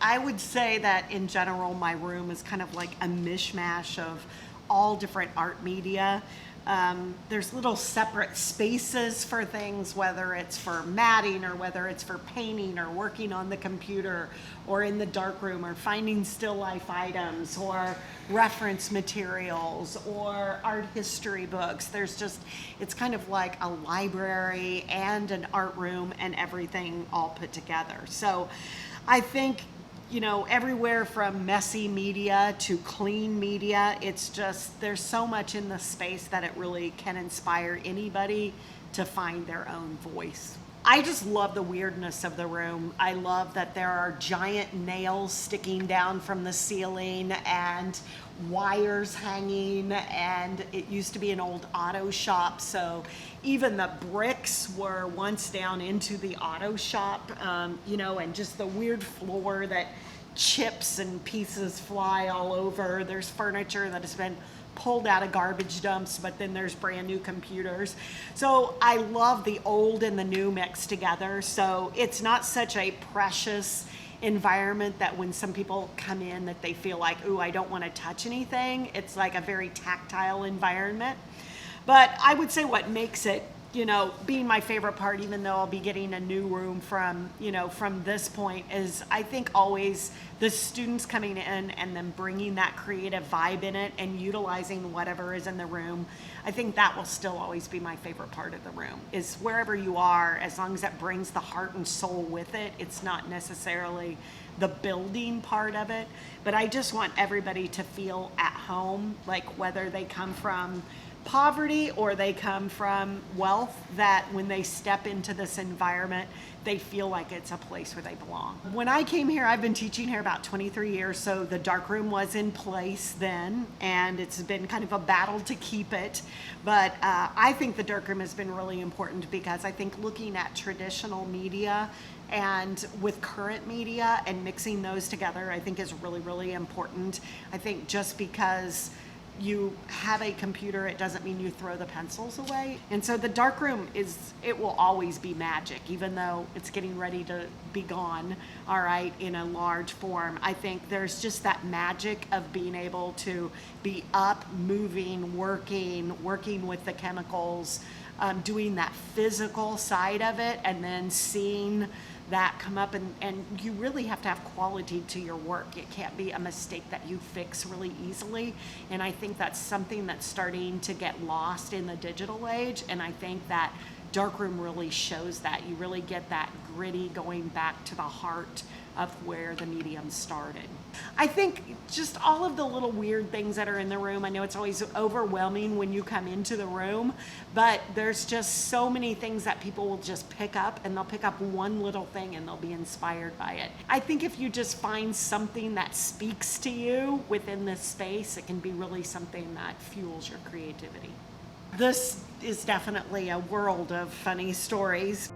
I would say that in general, my room is kind of like a mishmash of all different art media. There's little separate spaces for things, whether it's for matting or whether it's for painting or working on the computer or in the darkroom or finding still life items or reference materials or art history books. It's kind of like a library and an art room and everything all put together. So I think, everywhere from messy media to clean media, there's so much in the space that it really can inspire anybody to find their own voice. I just love the weirdness of the room. I love that there are giant nails sticking down from the ceiling and wires hanging, and it used to be an old auto shop, so even the bricks were once down into the auto shop, and just the weird floor that chips and pieces fly all over. There's furniture that has been pulled out of garbage dumps, but then there's brand new computers. So I love the old and the new mixed together. So it's not such a precious environment that when some people come in that they feel like, ooh, I don't want to touch anything. It's like a very tactile environment. But I would say what makes it, being my favorite part, even though I'll be getting a new room from this point, is I think always the students coming in and then bringing that creative vibe in it and utilizing whatever is in the room. I think that will still always be my favorite part of the room, is wherever you are, as long as that brings the heart and soul with it. It's not necessarily the building part of it, but I just want everybody to feel at home, like whether they come from poverty or they come from wealth, that when they step into this environment, they feel like it's a place where they belong. When I came here, I've been teaching here about 23 years, so the darkroom was in place then, and it's been kind of a battle to keep it. But I think the darkroom has been really important because I think looking at traditional media and with current media and mixing those together, I think is really, really important. I think just because you have a computer, it doesn't mean you throw the pencils away. And so the darkroom it will always be magic, even though it's getting ready to be gone, all right, in a large form. I think there's just that magic of being able to be up, moving, working with the chemicals, doing that physical side of it, and then seeing that come up, and you really have to have quality to your work. It can't be a mistake that you fix really easily, and I think that's something that's starting to get lost in the digital age, and I think that darkroom really shows that. You really get that gritty going back to the heart of where the medium started. I think just all of the little weird things that are in the room, I know it's always overwhelming when you come into the room, but there's just so many things that people will just pick up, and they'll pick up one little thing and they'll be inspired by it. I think if you just find something that speaks to you within this space, it can be really something that fuels your creativity. This is definitely a world of funny stories.